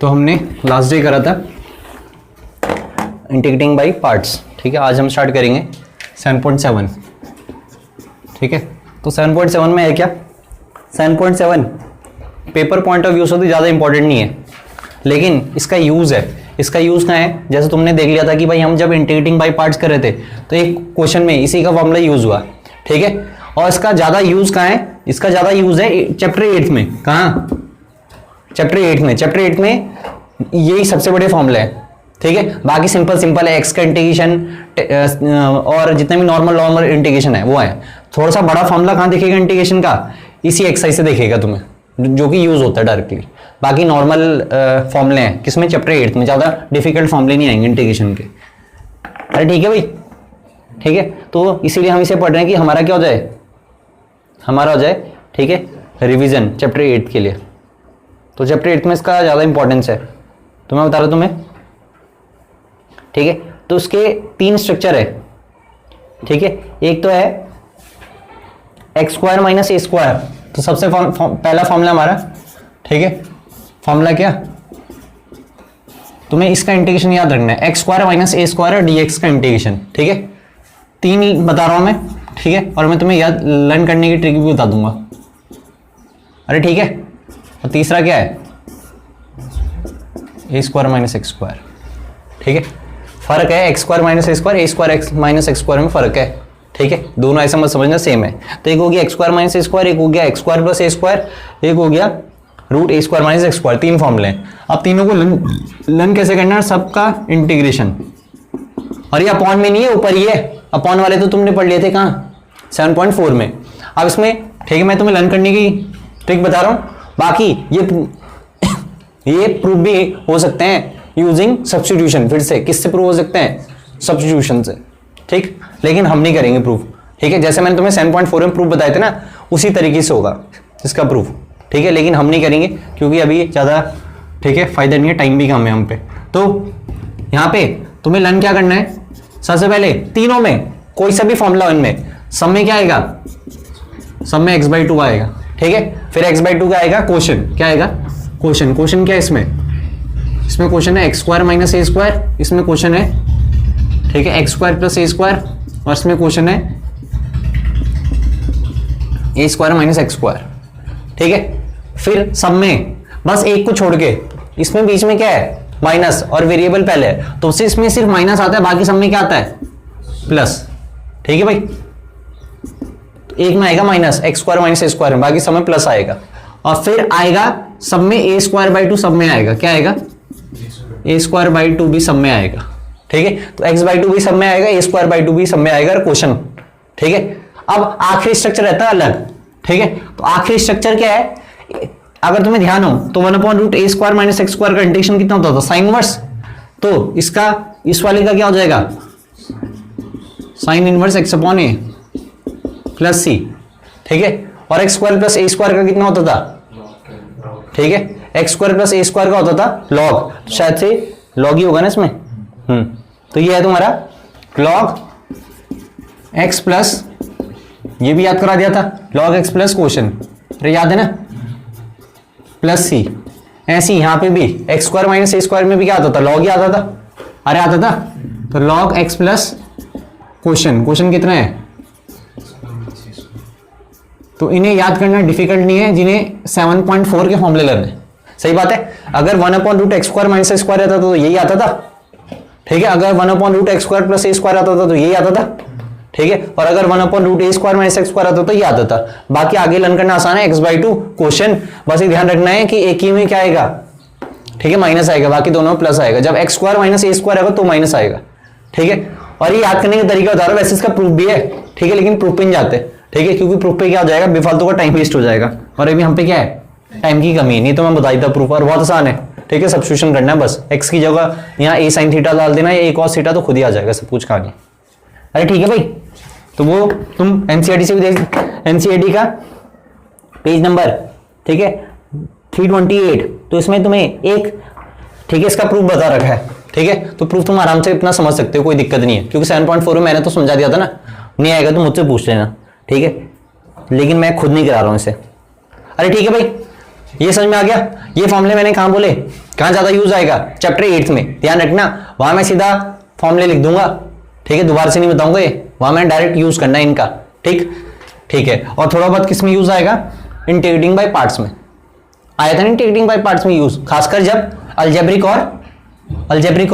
तो हमने last day करा था इंटीग्रेटिंग बाय पार्ट्स, ठीक है। आज हम स्टार्ट करेंगे 7.7, ठीक है। तो 7.7 में है क्या, 7.7 पेपर पॉइंट ऑफ व्यू से तो ज़्यादा इंपॉर्टेंट नहीं है, लेकिन इसका यूज़ है। इसका यूज़ कहाँ है, जैसे तुमने देख लिया था कि भाई हम जब इंटीग्रेटिंग बाय पार्ट्स कर रहे थे तो एक क्वेश्चन में इसी का फॉर्मूला यूज़ हुआ, ठीक है। और इसका ज़्यादा यूज़ कहाँ है, इसका ज़्यादा यूज़ है चैप्टर 8 में। कहाँ, चैप्टर 8 में। चैप्टर 8 में यही सबसे बड़े फॉर्मूला है, ठीक है। बाकी सिंपल है, एक्स का इंटीग्रेशन और जितने भी नॉर्मल इंटीग्रेशन है वो है। थोड़ा सा बड़ा फॉर्मूला कहाँ दिखेगा इंटीग्रेशन का, इसी एक्सरसाइज से दिखेगा तुम्हें, जो कि यूज होता है डायरेक्टली। बाकी नॉर्मल फॉर्मूले हैं किसमें, चैप्टर 8 में। ज़्यादा डिफिकल्ट फॉर्मूले नहीं आएंगे इंटीग्रेशन के। अरे ठीक है भाई, ठीक है। तो इसीलिए हम इसे पढ़ रहे हैं कि हमारा क्या हो जाए, हमारा हो जाए, ठीक है, रिवीजन चैप्टर 8 के लिए। तो चैप्टर 8 में इसका ज़्यादा इंपॉर्टेंस है, तो मैं बता रहा हूँ तुम्हें, ठीक है। तो उसके 3 स्ट्रक्चर है, ठीक है। एक तो है x square minus a square. तो सबसे पहला फॉर्मूला हमारा, ठीक है, फॉर्मूला क्या, तुम्हें इसका इंटीग्रेशन याद रखना है, x square minus a square और डीएक्स का इंटीग्रेशन, ठीक है। 3 बता रहा हूं मैं, ठीक है, और मैं तुम्हें याद लर्न करने की ट्रिक भी बता दूंगा। अरे ठीक है। और तीसरा क्या है, a square minus x square, ठीक है। फर्क है x square minus a square, a square x minus x square में फर्क है, ठीक है। दोनों ऐसा मत समझना सेम है। तो एक हो गया x square minus a square, एक हो गया x square plus a square, एक हो गया रूट ए स्क्वायर माइनस एक्स स्क्वायर। 3 फॉर्मूले हैं। अब तीनों को लर्न कैसे करना है, सबका इंटीग्रेशन। और ये अपॉन में नहीं है, ऊपर ही है। अपॉन वाले तो तुमने पढ़ लिए थे कहाँ, 7.4 में। अब इसमें, ठीक है, मैं तुम्हें लर्न करने की ट्रिक बता रहा हूँ। बाकी ये प्रूफ भी हो सकते हैं यूजिंग सब्स्टिट्यूशन। फिर से किससे प्रूव हो सकते हैं, सब्स्टिट्यूशन से, ठीक। लेकिन हम नहीं करेंगे प्रूफ, ठीक है। जैसे मैंने तुम्हें 7.4 में प्रूफ बताए थे ना, उसी तरीके से होगा इसका प्रूफ, ठीक है। लेकिन हम नहीं करेंगे क्योंकि अभी ज़्यादा, ठीक है, फायदा नहीं है, टाइम भी कम है हम पे। तो यहाँ पे तुम्हें लर्न क्या करना है, सबसे पहले तीनों में कोई सा भी फॉर्मूला इनमें सब में क्या आएगा, सब में x/2 आएगा, ठीक है। फिर x/2 का आएगा क्वेश्चन, क्या आएगा क्वेश्चन। क्वेश्चन क्या है इसमें क्वेश्चन है x square minus a square, इसमें क्वेश्चन है, ठीक है, x square plus a square, और इसमें क्वेश्चन है a square minus x square, ठीक है। फिर सब में बस एक को छोड़ के, इसमें बीच में क्या है, माइनस, और वेरिएबल पहले है तो उससे इसमें सिर्फ माइनस आता है, बाकी सब में क्या आता है, प्लस, ठीक है भाई। तो एक में आएगा minus, x square minus a square में, बाकी सब में प्लस आएगा। और फिर आएगा सब में ए स्क्वायर बाई 2, सब में आएगा, क्या आएगा, ए स्क्वायर बाई 2 भी सब में आएगा, ठीक है। तो x/2 भी सब में आएगा, ए स्क्वायर बाई 2 भी सब में आएगा, क्वेश्चन, ठीक है। अब आखिरी स्ट्रक्चर रहता है अलग, ठीक है। तो आखिरी स्ट्रक्चर क्या है, अगर तुम्हें ध्यान हो तो 1/रूट ए स्क्वायर माइनस एक्स स्क्वायर का इंटीग्रेशन कितना होता था, साइन इनवर्स। तो इसका, इस वाले का क्या हो जाएगा, साइन इनवर्स x अपॉन ए प्लस सी, ठीक है। और x square plus a square का कितना होता था, ठीक है, x square plus a square का होता था लॉग, शायद से लॉग ही होगा ना इसमें। तो ये है तुम्हारा लॉग एक्स प्लस, ये भी याद करा दिया था, लॉग एक्स प्लस क्वेश्चन, अरे याद है ना, प्लस सी। ऐसे यहां पे भी x square minus a square में भी क्या आता था, लॉग ही आता था, अरे आता था। तो log x plus question, question कितना है, तो इन्हें याद करना डिफिकल्ट नहीं है जिन्हें 7.4 के फॉर्मूले लेने, सही बात है। अगर 1/रूट x square minus x square आता था तो यही आता था, ठीक है। अगर 1/रूट x square plus a square आता था तो यही आता था, ठीक है। और अगर 1/रूट ए स्क्वायर माइनस एक्स स्क्वायर आता था तो ये आता था। बाकी आगे लर्न करना आसान है, x/2 क्वेश्चन, बस ये ध्यान रखना है कि एक ही में क्या आएगा, ठीक है, माइनस आएगा, बाकी दोनों में प्लस आएगा। जब x square minus a square आएगा तो माइनस आएगा, ठीक है। और ये याद करने का तरीका बता रहा हूं, वैसे इसका प्रूफ भी है, ठीक है, लेकिन प्रूफ पे नहीं जाते, ठीक है, क्योंकि प्रूफ पे क्या हो जाएगा, बेफालतू का टाइम वेस्ट हो जाएगा। और अभी हम पे क्या है, टाइम की कमी, नहीं तो मैं बता देता प्रूफ, और बहुत आसान है, ठीक है। सब्स्टिट्यूशन करना है बस, एक्स की जगह यहाँ ए साइन थीटा डाल देना, या ए कॉस थीटा, तो खुद ही आ जाएगा सब कुछ कहानी। अरे ठीक है भाई। तो वो तुम एनसीईआरटी से भी देख, एनसीईआरटी का पेज नंबर, ठीक है, 328, तो इसमें तुम्हें एक, ठीक है, इसका प्रूफ बता रखा है, ठीक है। तो प्रूफ तुम आराम से इतना समझ सकते हो, कोई दिक्कत नहीं है, क्योंकि 7.4 में मैंने तो समझा दिया था ना। नहीं आएगा तो मुझसे पूछ लेना, ठीक है, लेकिन मैं खुद नहीं करा रहा हूं इसे। अरे ठीक है भाई, ये समझ में आ गया। ये फॉर्मूले मैंने कहां बोले, कहां ज्यादा यूज आएगा, चैप्टर 8 में, ध्यान रखना। वहां मैं सीधा फॉर्मूले लिख दूंगा, ठीक है, दोबारा से नहीं बताऊंगा ये, वहां मैंने डायरेक्ट यूज करना है इनका, ठीक है। और थोड़ा बहुत किस में यूज आएगा, इंटीग्रेटिंग बाय पार्ट्स में आया था ना, इंटीग्रेटिंग बाय पार्ट्स में यूज, खासकर जब अलजेब्रिक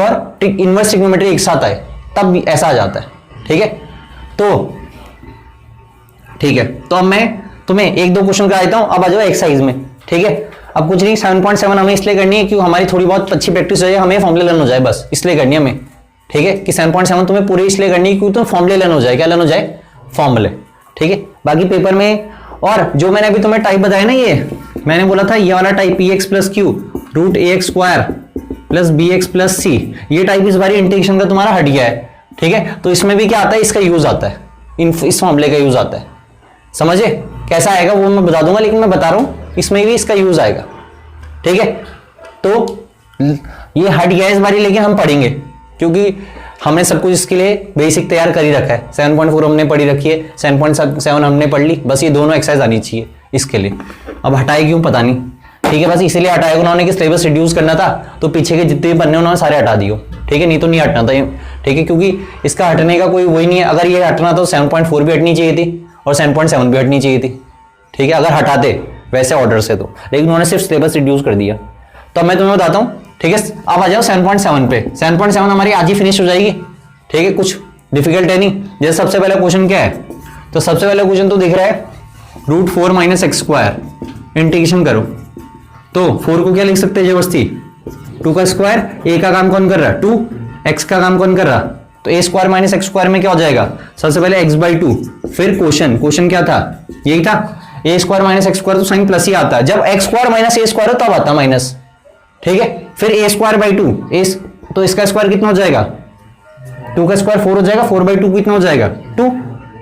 और इनवर्स ट्रिग्नोमेट्री एक साथ आए तब ऐसा आ जाता है, ठीक है। तो अब मैं तुम्हें एक दो क्वेश्चन कराता हूं, अब आ जाओ एक्सरसाइज में, ठीक है। अब कुछ नहीं, 7.7 हमें इसलिए करनी है क्योंकि हमारी थोड़ी बहुत अच्छी प्रैक्टिस हो जाए, हमें फॉर्मूले लर्न हो जाए, बस इसलिए करनी है हमें, ठीक है। कि 7.7 तुम्हें पूरे इसलिए करनी है क्योंकि तुम फॉर्मूले लर्न हो जाए, क्या लर्न हो जाए, फॉर्मूले, ठीक है। बाकी पेपर में, और जो मैंने अभी तुम्हें टाइप बताया ना, ये मैंने बोला था ये वाला type px plus q root a x square plus B x plus c, ये टाइप इस बार इंटीग्रेशन का तुम्हारा हट गया है, ठीक है। तो इसमें भी क्या आता है, इसका यूज आता है, इस फॉर्मूले का यूज आता है, समझे कैसा आएगा वो मैं बता दूंगा, लेकिन मैं बता रहा हूं इसमें भी इसका यूज आएगा, ठीक है। तो ये हट गया इस बारी, लेकिन हम पढ़ेंगे क्योंकि हमने सब कुछ इसके लिए बेसिक तैयार कर ही रखा है। 7.4 हमने पढ़ी रखी है, 7.7 हमने पढ़ ली, बस ये दोनों एक्सरसाइज आनी चाहिए इसके लिए। अब हटाए क्यों पता नहीं, ठीक है, बस इसीलिए हटाया उन्होंने कि सिलेबस रिड्यूस करना था, तो पीछे के जितने भी पन्ने उन्होंने सारे हटा दिए, ठीक है, नहीं तो नहीं हटना था, ठीक है, क्योंकि इसका हटने का कोई वही नहीं है। अगर ये हटना तो 7.4 भी हटनी चाहिए थी और 7.7 भी हटनी चाहिए थी, ठीक है, अगर हटाते वैसे ऑर्डर से तो, लेकिन उन्होंने सिर्फ सिलेबस रिड्यूस कर दिया। तो मैं तुम्हें बताता हूँ, ठीक है। अब आ जाओ 7.7 पे। 7.7 हमारी आज ही फिनिश हो जाएगी, ठीक है, कुछ डिफिकल्ट है नहीं। जैसे सबसे पहला क्वेश्चन क्या है, तो सबसे पहला क्वेश्चन तो दिख रहा है root 4 minus x square, integration करो। तो 4 को क्या लिख सकते हैं जबरदस्ती, 2 का स्क्वायर, ए का काम कौन कर रहा है 2, एक्स का काम कौन कर रहा, तो ए स्क्वायर माइनस एक्स स्क्वायर में क्या हो जाएगा, सबसे पहले एक्स बाई 2, फिर क्वेश्चन क्या था, यही था, ए स्क्वायर माइनस एक्स स्क्वायर, तो साइन प्लस ही आता है, जब x square minus a square हो तब आता माइनस, ठीक है। फिर ए स्क्वायर बाई 2, तो इसका स्क्वायर कितना हो जाएगा, 2 का स्क्वायर 4 हो जाएगा, 4 बाई 2 कितना हो जाएगा 2,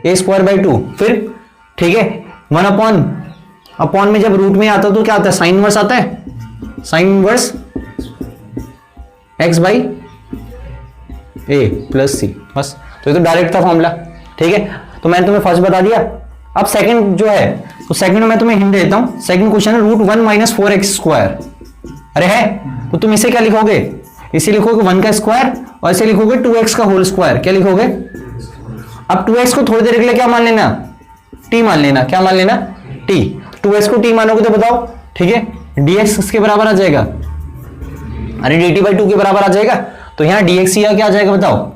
ए स्क्वायर बाई 2, फिर ठीक है 1 अपॉन में जब रूट में आता है तो क्या आता है, साइन इनवर्स आता है, sine inverse x by a plus c, बस। तो ये तो डायरेक्ट था फॉर्मूला, ठीक है। तो मैंने तुम्हें फर्स्ट बता दिया। अब सेकंड जो है, तो सेकंड में मैं तुम्हें हिंट देता हूं। सेकंड क्वेश्चन है रूट 1 माइनस 4 एक्स स्क्वायर, अरे है, तो तुम इसे क्या लिखोगे, इसे लिखोगे 1 का स्क्वायर और इसे लिखोगे 2x का होल स्क्वायर, क्या लिखोगे। अब 2x को थोड़ी देर के लिए क्या मान लेना, t मान लेना, क्या मान लेना t, 2x को t मानोगे तो बताओ, ठीक है, dx किसके बराबर आ जाएगा, अरे dt बाई 2 के बराबर आ जाएगा, तो यहां dx या क्या आ जाएगा बताओ,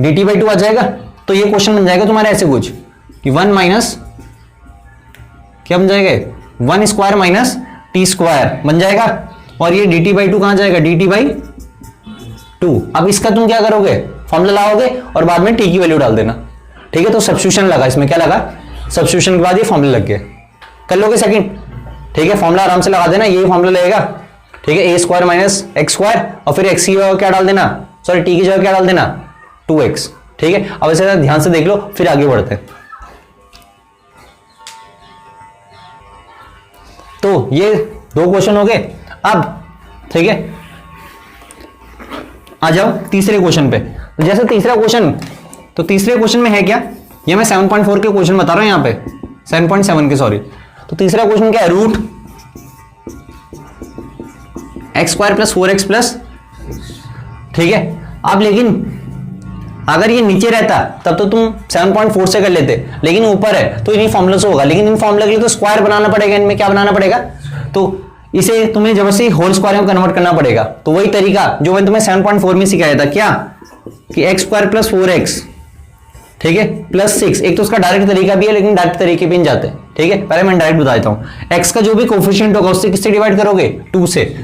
dt बाई 2 आ जाएगा। तो ये क्वेश्चन बन जाएगा तुम्हारे ऐसे कुछ कि 1 माइनस क्या बन जाएगा, 1 स्क्वायर माइनस टी स्क्वायर बन जाएगा, और ये dt बाई 2 कहां जाएगा, dt बाई 2। अब इसका तुम क्या करोगे, फॉर्मूला लाओगे और बाद में t की वैल्यू डाल देना, ठीक है। तो सब्स्टिट्यूशन लगा, इसमें क्या लगा, सब्स्टिट्यूशन के बाद ये फॉर्मूला लग गया, कर लोगे सेकंड, ठीक है, फॉर्मूला आराम से लगा देना, यही फॉर्मूला लगेगा, ठीक है, a square minus x square और फिर एक्स की जगह क्या डाल देना, सॉरी टी की जगह क्या डाल देना 2x, ठीक है। अब इसे ध्यान से देख लो, फिर आगे बढ़ते हैं। तो ये 2 क्वेश्चन हो गए। अब ठीक है, आ जाओ तीसरे क्वेश्चन पे। तो जैसे तीसरा क्वेश्चन, तो तीसरे क्वेश्चन में है क्या, ये मैं 7.4 के क्वेश्चन बता रहा हूं यहां पे, 7.7 के, सॉरी। तो तीसरा क्वेश्चन क्या है, root x square plus 4x plus, ठीक है। अब लेकिन अगर ये नीचे रहता तब तो तुम 7.4 से कर लेते, लेकिन ऊपर है तो इन्हीं फॉर्मूला से होगा, लेकिन इन फॉर्मूला के लिए तो स्क्वायर बनाना पड़ेगा, इनमें क्या बनाना पड़ेगा, तो इसे तुम्हें जबरदस्ती होल स्क्वायर में कन्वर्ट करना पड़ेगा। तो वही तरीका जो मैंने तुम्हें 7.4 में सिखाया था, क्या कि एक्स स्क्वायर प्लस 4x, ठीक है, प्लस 6, एक तो उसका डायरेक्ट तरीका भी है, लेकिन डायरेक्ट तरीके पे नहीं जाते, ठीक है। पहले मैं डायरेक्ट बता देता हूं, एक्स का जो भी कोफिशिएंट होगा उससे किससे डिवाइड करोगे, 2 से,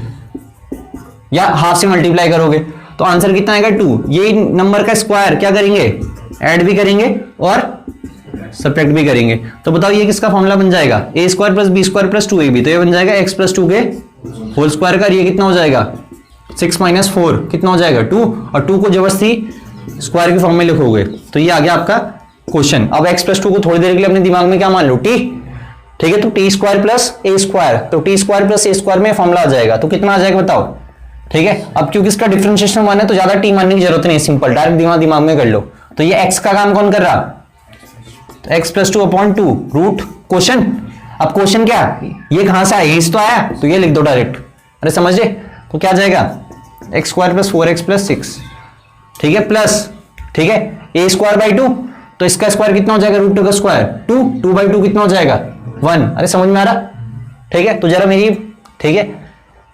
या हाफ से मल्टीप्लाई करोगे, तो आंसर कितना आएगा 2। यही नंबर का स्क्वायर क्या करेंगे, ऐड भी करेंगे और सब्ट्रैक्ट भी करेंगे। तो बताओ ये किसका फॉर्मूला बन जाएगा, a square plus B square plus 2ab, तो ये बन जाएगा x प्लस 2 के होल स्क्वायर का, ये कितना हो जाएगा 6 माइनस 4 कितना हो जाएगा 2, और 2 को जबरदस्ती स्क्वायर की फॉर्म में लिखोगे, तो ये आ गया आपका क्वेश्चन। अब x प्लस 2 को थोड़ी देर के लिए अपने दिमाग में क्या मान लो, t, ठीक है। तो T square plus a square, तो T square plus a square में फॉर्मूला आ जाएगा, तो कितना आ जाएगा बताओ, ठीक है। अब क्योंकि इसका डिफरेंशिएशन 1 है तो ज्यादा टी मानने की जरूरत नहीं, सिंपल डायरेक्ट दिमाग में कर लो। तो ये x का काम कौन कर रहा, तो x plus 2 upon 2 root question, अब क्वेश्चन क्या, ये कहां से आया, यहीं से तो आया, तो ये लिख दो डायरेक्ट। अरे समझे, तो क्या जाएगा x square plus 4x plus 6, ठीक है, प्लस, ठीक है, ए स्क्वायर बाई 2, तो इसका स्क्वायर कितना हो जाएगा, √2 का स्क्वायर 2, 2/2 कितना हो जाएगा 1। अरे समझ में आ रहा, ठीक है। तो जरा मेरी, ठीक है,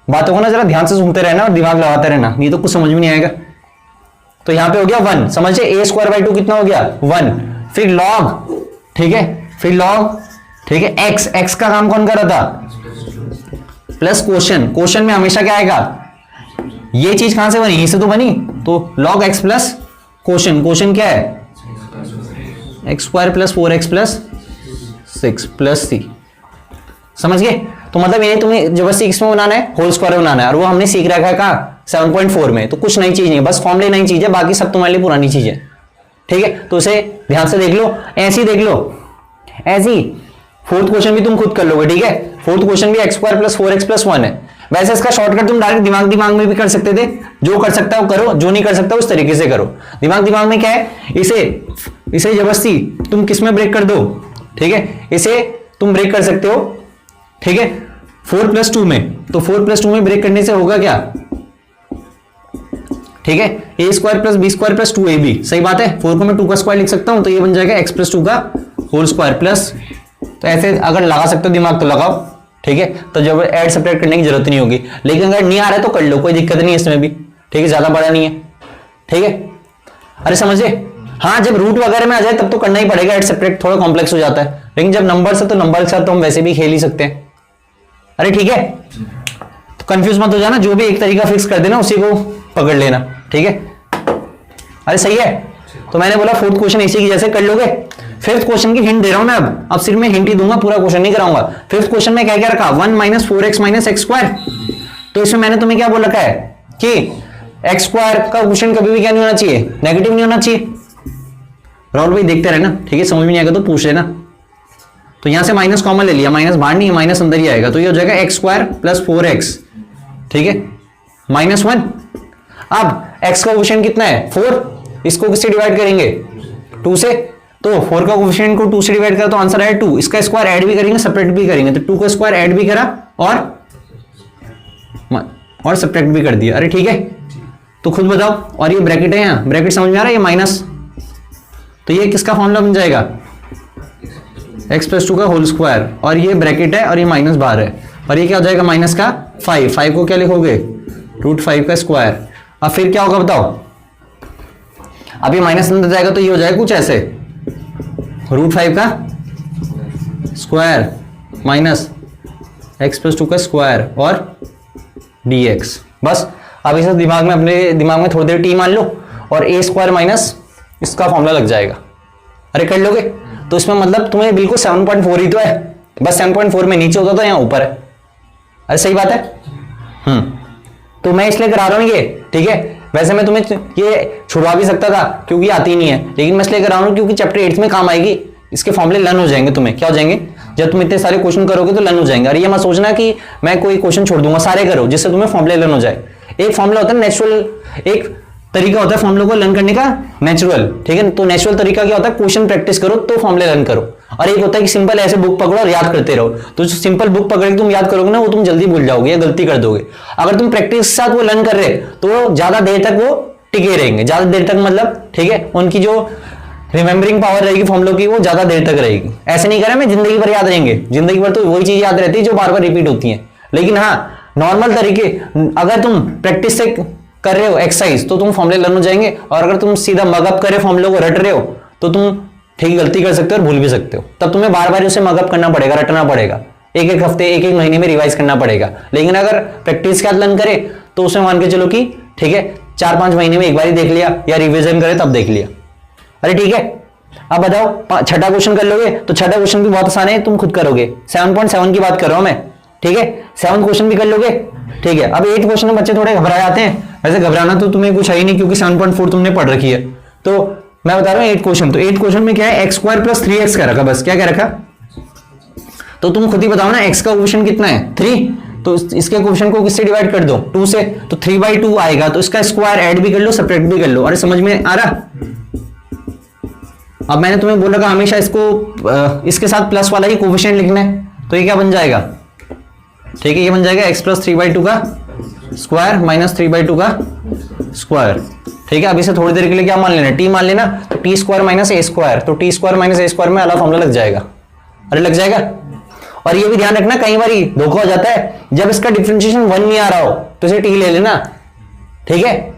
बातों को ना जरा ध्यान से सुनते रहना और दिमाग लगाते रहना, नहीं तो कुछ समझ में नहीं आएगा। तो यहां पे हो गया 1, समझे, ए स्क्वायर बाई 2 कितना हो गया 1, फिर लॉग, ठीक है, फिर लॉग, ठीक है, एक्स का काम कौन कर रहा था, प्लस क्वेश्चन में हमेशा क्या आएगा, ये चीज कहां से बनी, यहीं से तो बनी, तो लॉग एक्स प्लस क्वेश्चन क्या है, x square plus 4x plus 6 plus c, समझ गए। तो मतलब ये तुम्हें जबरदस्ती इसमें बनाना है, होल स्क्वायर बनाना है, और वो हमने सीख रखा है कहाँ 7.4 में, तो कुछ नई चीज नहीं है, बस फॉर्मूले नई चीज है, बाकी सब तुम्हारे लिए पुरानी चीज है, ठीक है। तो उसे ध्यान से देख लो, ऐसी देख लो, ऐसी फोर्थ क्वेश्चन भी तुम खुद कर लोगे, ठीक है। फोर्थ क्वेश्चन भी x square plus 4x plus 1 है। वैसे इसका शॉर्टकट तुम डायरेक्ट दिमाग में भी कर सकते थे, जो कर सकता हो करो, जो नहीं कर सकता उस तरीके से करो। दिमाग में क्या है, इसे जबरदस्ती तुम किस में ब्रेक कर दो, ठीक है, इसे तुम ब्रेक कर सकते हो, ठीक है, 4 + 2 में। तो 4 + 2 में ब्रेक करने से होगा क्या, ठीक है, a square plus B square plus 2ab, सही बात है। 4 को मैं 2 का स्क्वायर लिख सकता हूं, तो ये बन जाएगा x + 2 का होल स्क्वायर प्लस, तो ऐसे अगर लगा सकते हो दिमाग तो लगाओ, ठीक है। तो जब ऐड सब्ट्रैक्ट करने की जरूरत नहीं होगी, लेकिन अगर नहीं आ रहा है तो कर लो, कोई दिक्कत नहीं है इसमें भी, ठीक है, ज्यादा बड़ा नहीं है, ठीक है। अरे समझे, हाँ, जब रूट वगैरह में आ जाए तब तो करना ही पड़ेगा, ऐड सब्ट्रैक्ट थोड़ा कॉम्प्लेक्स हो जाता है, लेकिन जब नंबर से, तो नंबर के साथ तो हम वैसे भी खेल ही सकते हैं। अरे ठीक है, तो कंफ्यूज मत हो जाना, जो भी एक तरीका फिक्स कर देना उसी को पकड़ लेना, ठीक है। अरे सही है, तो मैंने बोला फोर्थ क्वेश्चन इसी की जैसे कर लोगे। फिफ्थ क्वेश्चन की हिंट दे रहा हूं मैं, अब सिर्फ मैं हिंट ही दूंगा, पूरा क्वेश्चन नहीं कराऊंगा। फिफ्थ क्वेश्चन में क्या क्या रखा, 1 - 4x - x²। तो इसमें मैंने तुम्हें क्या बोल रखा है कि x² का क्वेश्चन कभी भी क्या नहीं होना चाहिए, नेगेटिव नहीं होना चाहिए। राहुल भाई देखते रहना, ठीक है, समझ में नहीं आएगा तो पूछ लेना। तो यहां से माइनस कॉमन ले लिया, माइनस बाहर नहीं है, माइनस अंदर ही आएगा, तो ये हो जाएगा x² + 4x, ठीक है, -1। अब x का क्वेश्चन कितना है 4, इसको किससे डिवाइड करेंगे 2 से, तो 4 का कोएफिशिएंट को 2 से डिवाइड करा तो आंसर आया 2। इसका स्क्वायर ऐड भी करेंगे, सब्ट्रैक्ट भी करेंगे, तो 2 का स्क्वायर ऐड भी करा और सब्ट्रैक्ट भी कर दिया। अरे ठीक है, तो खुद बताओ। और ये ब्रैकेट है, यहाँ ब्रैकेट समझ में आ रहा है, ये माइनस, तो ये किसका फॉर्मूला बन जाएगा, x + 2 का होल स्क्वायर, और ये ब्रैकेट है और ये माइनस बाहर है, और ये क्या हो जाएगा माइनस का 5 को क्या लिखोगे √5 का स्क्वायर। अब फिर क्या होगा बताओ, अब ये माइनस अंदर जाएगा तो ये हो जाएगा कुछ ऐसे, √5 का स्क्वायर माइनस x + 2 का स्क्वायर और dx। बस अब इसे दिमाग में, अपने दिमाग में थोड़ी देर t मान लो, और a² माइनस इसका फॉर्मूला लग जाएगा। अरे कर लोगे, तो इसमें मतलब तुम्हें बिल्कुल 7.4 ही तो है, बस 7.4 में नीचे होता तो यहाँ ऊपर है। अरे सही बात है, तो मैं इसलिए करा रहा हूँ ये, ठीक है। वैसे मैं तुम्हें ये छुड़वा भी सकता था क्योंकि आती नहीं है, लेकिन मैं इसलिए करा रहा हूँ क्योंकि चैप्टर 8 में काम आएगी, इसके फॉर्मूले लर्न हो जाएंगे। तुम्हें क्या हो जाएंगे, जब तुम इतने सारे क्वेश्चन करोगे तो लर्न हो जाएंगे। और ये मत सोचना कि मैं कोई क्वेश्चन छोड़ दूंगा, सारे करो जिससे तुम्हें फॉर्मूले लर्न हो जाए। एक फॉर्मूला होता है नेचुरल, एक तरीका होता है फॉर्मूले को लर्न करने का नेचुरल, ठीक है। तो नेचुरल तरीका क्या होता है, क्वेश्चन प्रैक्टिस करो तो फॉर्मूले लर्न करो। और एक होता है कि सिंपल ऐसे बुक पकड़ो और याद करते रहो। तो जो सिंपल बुक पकड़ के तुम याद करोगे ना, वो तुम जल्दी भूल जाओगे या गलती कर दोगे। अगर तुम प्रैक्टिस के साथ वो लर्न कर रहे तो ज्यादा देर तक वो टिके रहेंगे, ज्यादा देर तक मतलब, ठीक है, उनकी जो रिमेंबरिंग पावर रहेगी फॉर्मूलों की वो ज्यादा देर तक रहेगी। ऐसे नहीं करें मैं जिंदगी भर याद रहेंगे, जिंदगी भर तो वही चीज याद रहती है जो बार बार रिपीट होती है। लेकिन हाँ, नॉर्मल तरीके, अगर तुम प्रैक्टिस से कर रहे हो एक्सरसाइज तो तुम फॉर्मूले लर्न हो जाएंगे। और अगर तुम सीधा मगअप करे फॉर्मूलों को रट रहे हो तो तुम ठीक गलती कर सकते हो और भूल भी सकते हो। तब तुम्हें बार बार उसे मगअप करना पड़ेगा, रटना पड़ेगा, एक एक हफ्ते एक एक महीने में रिवाइज करना पड़ेगा। लेकिन अगर प्रैक्टिस के साथ लर्न करे तो उसमें मान के चलो कि ठीक है 4-5 महीने में एक बार ही देख लिया, या रिविजन करे तब देख लिया। अरे ठीक है, अब बताओ छठा क्वेश्चन कर लोगे, तो छठा क्वेश्चन भी बहुत आसान है, तुम खुद करोगे। 7.7 की बात कर रहा हूं मैं, ठीक है। 7th क्वेश्चन भी कर लोगे, ठीक है। अब 8th क्वेश्चन में बच्चे थोड़े घबरा जाते हैं, वैसे घबराना तो तुम्हें कुछ है ही नहीं क्योंकि 7.4 तुमने पढ़ रखी है। तो मैं बता रहा हूं 8th क्वेश्चन, तो 8th क्वेश्चन में क्या है, x² + 3x का रखा, बस क्या क्या रखा, तो तुम खुद ही बताओ ना, x का क्वेश्चन कितना है 3, तो इसके क्वेश्चन को किससे डिवाइड कर दो 2 से, तो 3/2 आएगा, तो इसका स्क्वायर ऐड भी कर लो सब्ट्रैक्ट भी कर लो। अरे समझ में आ रहा। अब मैंने तुम्हें बोला कि हमेशा इसको इसके साथ प्लस वाला ही कोएफिशिएंट लिखना है, तो ये क्या बन जाएगा, ठीक है, ये बन जाएगा एक्स प्लस 3/2 का स्क्वायर माइनस 3/2 का स्क्वायर। ठीक है, अब इसे थोड़ी देर के लिए क्या मान लेना, टी मान लेना, तो T square minus a square, तो T square minus a square में अलग फॉर्मूला लग जाएगा। अरे लग जाएगा। और ये भी ध्यान रखना, कई बार धोखा हो जाता है, जब इसका डिफरेंशिएशन 1 नहीं आ रहा हो तो इसे टी ले लेना। ठीक है,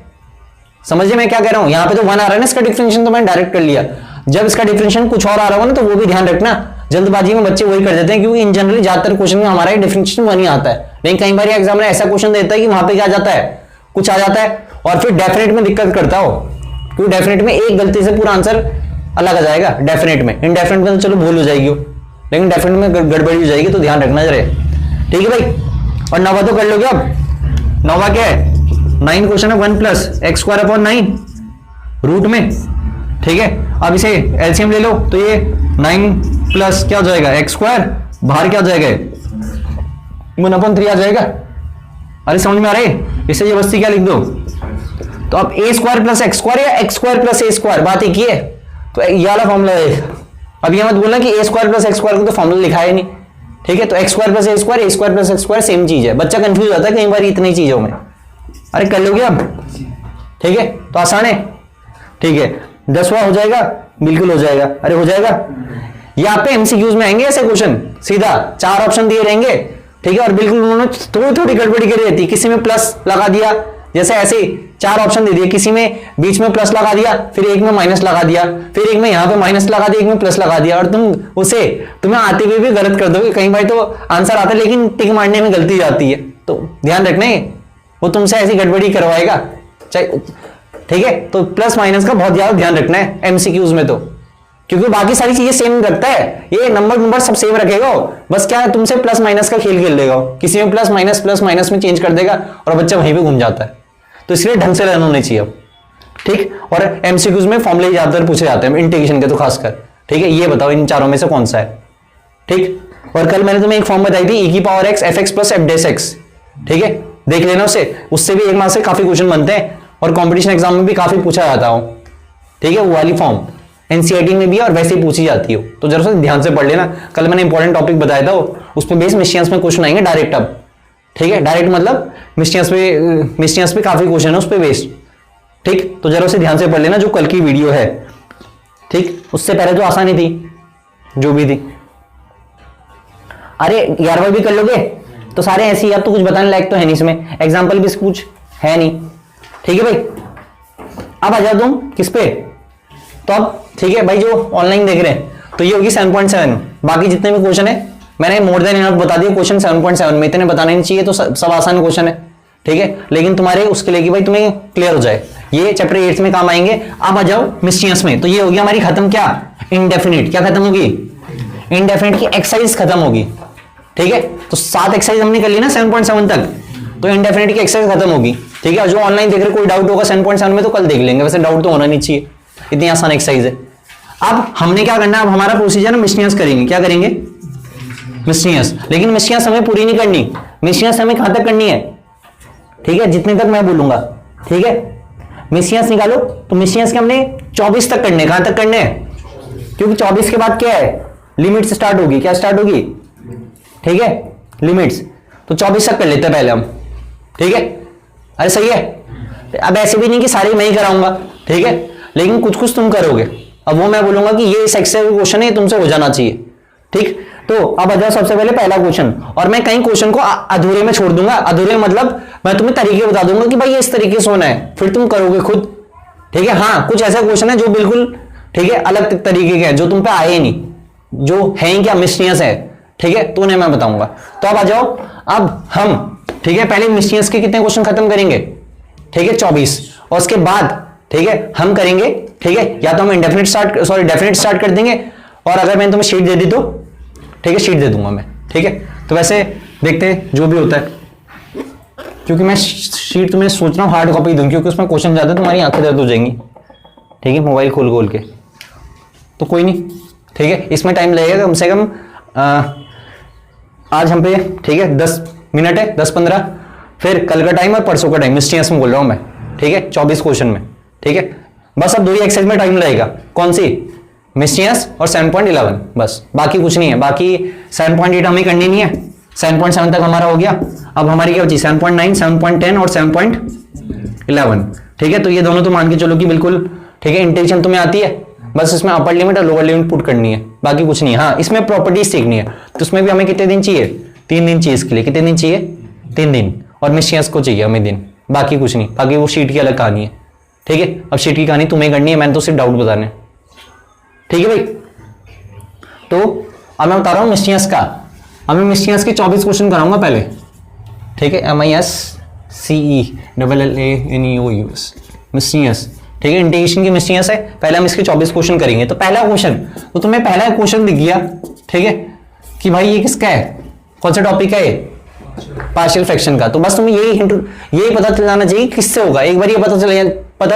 समझिए मैं क्या कह रहा हूं, यहां पे तो 1 आ रहा है ना इसका डिफरेंशिएशन, तो मैंने डायरेक्ट कर लिया। जब इसका डिफरेंशिएशन कुछ और आ रहा होगा ना, तो वो भी ध्यान रखना। जल्दबाजी में बच्चे वही कर देते हैं, क्योंकि इन जनरली ज्यादातर क्वेश्चन में हमारा डिफरेंशिएशन 1 ही आता है, लेकिन कई बार एग्जाम में ऐसा क्वेश्चन देता है कि वहां पे क्या जाता है, कुछ आ जाता है, और फिर डेफिनेट में दिक्कत करता हो, क्योंकि डेफिनेट में एक गलती से पूरा आंसर अलग आ जाएगा डेफिनेट में। इनडेफिनेट में तो चलो भूल हो जाएगी, लेकिन डेफिनेट में गड़बड़ी हो जाएगी, तो ध्यान रखना जरा। ठीक है भाई, और नवा तो कर लोगे। अब नवा क्या है, 9 क्वेश्चन है, 1 plus x square upon 9 root में। ठीक है, अब इसे एलसीएम ले लो, तो ये 9 प्लस क्या हो जाएगा एक्स स्क्वायर, बाहर क्या हो जाएगा 1/3 आ जाएगा। अरे समझ में आ रही, इसे ये बस्ती क्या लिख दो, तो अब ए स्क्वायर प्लस एक्स स्क्वायर या x square plus a square, बात एक ही है, तो ये वाला फॉर्मूला है। अब ये मत बोलना कि a square plus x square को तो फॉर्मूला लिखा है नहीं। ठीक है, तो x square plus a square plus x square same चीज है, बच्चा कंफ्यूज होता है कई बार इतनी चीजों में। अरे कर लोगे अब, ठीक है, तो आसान है। ठीक है, 10वां हो जाएगा, बिल्कुल हो जाएगा। अरे हो जाएगा, यहाँ पे एमसीक्यूज में आएंगे ऐसे क्वेश्चन, सीधा 4 ऑप्शन दिए रहेंगे। ठीक है, और बिल्कुल उन्होंने थोड़ी थोड़ी गड़बड़ी करी रहती, किसी में प्लस लगा दिया, जैसे ऐसे 4 ऑप्शन दे दिए, किसी में बीच में प्लस लगा दिया, फिर एक में माइनस लगा दिया, फिर एक में यहाँ पे माइनस लगा दिया, एक में प्लस लगा दिया, और तुम्हें आते हुए भी गलत कर दोगे। कई बार तो आंसर आता है लेकिन टिक मारने में गलती जाती है, तो ध्यान रखना है, वो तुमसे ऐसी गड़बड़ी करवाएगा। ठीक है, तो प्लस माइनस का बहुत ज्यादा ध्यान रखना है एमसीक्यूज में, तो क्योंकि बाकी सारी चीजें सेम रखता है, ये नंबर सब सेम रखेगा, बस क्या है तुमसे प्लस माइनस का खेल खेल देगा, किसी में प्लस माइनस में चेंज कर देगा, और बच्चा वहीं पे घूम जाता है। तो इसलिए ढंग से लर्न होने चाहिए। ठीक, और एमसीक्यूज में फॉर्मूले ज्यादातर पूछे जाते हैं, इंटीग्रेशन के तो खासकर। ठीक है, ये बताओ इन चारों में से कौन सा है। ठीक, और कल मैंने तुम्हें एक फॉर्म बताई थी, e की power x fx plus f dash x। ठीक है, देख लेना उससे भी एक मार्क्स से काफी क्वेश्चन बनते हैं, और कंपटीशन एग्जाम में भी काफी पूछा जाता हो। ठीक है, वो वाली फॉर्म एनसीईआरटी में भी और वैसे ही पूछी जाती हो, तो जरा ध्यान से पढ़ लेना। कल मैंने इंपॉर्टेंट टॉपिक बताया था, उस पर बेस मिस्टियंस में क्वेश्चन आएंगे डायरेक्ट अब। ठीक है, डायरेक्ट मतलब मिस्टियंस पे काफी क्वेश्चन है उस पे बेस्ड। ठीक, तो जरा ध्यान से पढ़ लेना जो कल की वीडियो है। ठीक, उससे पहले तो आसानी थी जो भी थी। अरे 11वां भी कर लोगे तो सारे ऐसे ही, अब तो कुछ बताने लायक तो है नहीं इसमें, एग्जाम्पल भी कुछ है नहीं। ठीक है भाई, अब आ जाओ तुम किस पे, तो अब ठीक है भाई, जो ऑनलाइन देख रहे हैं तो ये होगी 7.7। बाकी जितने भी क्वेश्चन है मैंने मोर देन इनफ बता दिया, क्वेश्चन 7.7 में इतने बताने नहीं चाहिए, तो सब आसान क्वेश्चन है। ठीक है, लेकिन तुम्हारे उसके लिए कि भाई तुम्हें क्लियर हो जाए, ये चैप्टर 8 में काम आएंगे। अब आ जाओ मिस्टियंस में, तो ये होगी हमारी खत्म क्या, इनडेफिनिट। क्या खत्म होगी, इनडेफिनिट की एक्सरसाइज खत्म होगी। ठीक है, तो 7 एक्सरसाइज हमने कर ली ना 7.7 तक, तो इनडेफिनिट की एक्सरसाइज खत्म होगी। ठीक है, जो ऑनलाइन देख रहे कोई डाउट होगा 7.7 में तो कल देख लेंगे, वैसे डाउट तो होना नहीं चाहिए, इतनी आसान एक्सरसाइज है। अब हमने क्या करना है, अब हमारा प्रोसीजर मिस्टियंस करेंगे। क्या करेंगे, मिस्टियंस, लेकिन मिस्टियंस हमें पूरी नहीं करनी, मिस्टियंस हमें कहां तक करनी है, ठीक है, जितने तक मैं बोलूंगा। ठीक है, मिस्टियंस निकालो, तो मिस्टियंस के हमने 24 तक करने, कहां तक करने हैं, क्योंकि 24 के बाद क्या है, लिमिट्स स्टार्ट होगी। क्या स्टार्ट होगी, ठीक है, लिमिट्स, तो 24 तक कर लेते हैं पहले हम। ठीक है, अरे सही है। अब ऐसे भी नहीं कि सारे मैं ही कराऊंगा, ठीक है, लेकिन कुछ कुछ तुम करोगे। अब वो मैं बोलूंगा कि ये इस एक्सरसाइज क्वेश्चन है, तुमसे हो जाना चाहिए। ठीक, तो अब आ जाओ सबसे पहले पहला क्वेश्चन, और मैं कई क्वेश्चन को अधूरे में छोड़ दूंगा। अधूरे मतलब मैं तुम्हें तरीके बता दूंगा कि भाई ये इस तरीके से होना है, फिर तुम करोगे खुद। ठीक है, हाँ कुछ ऐसा क्वेश्चन है जो बिल्कुल ठीक है अलग तरीके के हैं, जो तुम पे आए नहीं, जो है क्या मिस्टियंस है। ठीक है, तो उन्हें मैं बताऊंगा। तो अब आ जाओ, अब हम ठीक है पहले मिस्टियंस के कितने क्वेश्चन खत्म करेंगे, ठीक है 24, और उसके बाद ठीक है हम करेंगे, ठीक है, या तो हम डेफिनेट स्टार्ट कर देंगे, और अगर मैंने तुम्हें शीट दे दी तो ठीक है शीट दे दूंगा मैं। ठीक है, तो वैसे देखते हैं जो भी होता है, क्योंकि मैं शीट तुम्हें सोच रहा हूँ हार्ड कॉपी दूं, क्योंकि उसमें क्वेश्चन ज्यादा तुम्हारी आंखें दर्द हो जाएंगी। ठीक है, मोबाइल खोल खोल के, तो कोई नहीं। ठीक है, इसमें टाइम लगेगा कम से कम आज हम पे ठीक है 10 मिनट है, 10-15, फिर कल का टाइम और परसों का टाइम, मिस्टियंस में बोल रहा हूं मैं। ठीक है, 24 क्वेश्चन में। ठीक है, बस अब 2 ही एक्सरसाइज में टाइम लगेगा। कौन सी, मिस्टीनियस और 7.11 बस, बाकी कुछ नहीं है। बाकी 7.8 हमें करनी नहीं है, 7.7 तक हमारा हो गया। अब हमारी क्या बची 7.9, 7.10 और 7.11। ठीक है, तो ये दोनों तो मान के चलो कि बिल्कुल ठीक है, इंटीग्रेशन तुम्हें आती है, बस इसमें अपर लिमिट और लोअर लिमिट पुट करनी है, बाकी कुछ नहीं है। हाँ, इसमें प्रॉपर्टीज सीखनी है, तो उसमें भी हमें कितने दिन चाहिए, 3 दिन चाहिए इसके लिए। कितने दिन चाहिए, 3 दिन। और मिस्टीनियस को चाहिए हमें दिन, बाकी कुछ नहीं, बाकी वो शीट की अलग कहानी है। ठीक है, अब शीट की कहानी तुम्हें करनी है, मैंने तो सिर्फ डाउट बताने। ठीक है भाई, तो अब मैं बता रहा हूं मिस्टीनियस का। अब मैं मिस्टीनियस के 24 क्वेश्चन कराऊंगा पहले। ठीक है, MISCELLANEOUS मिस्टीनियस। ठीक है, इंटीग्रेशन की मिस्टीनियस है। पहले हम इसके 24 क्वेश्चन करेंगे। तो पहला क्वेश्चन, तो तुम्हें पहला क्वेश्चन दिख गया, ठीक है, कि भाई ये किसका है, कौन सा टॉपिक है, पार्शियल फ्रैक्शन का। तो बस तुम्हें यही पता चल जाना चाहिए किससे होगा। एक बार ये पता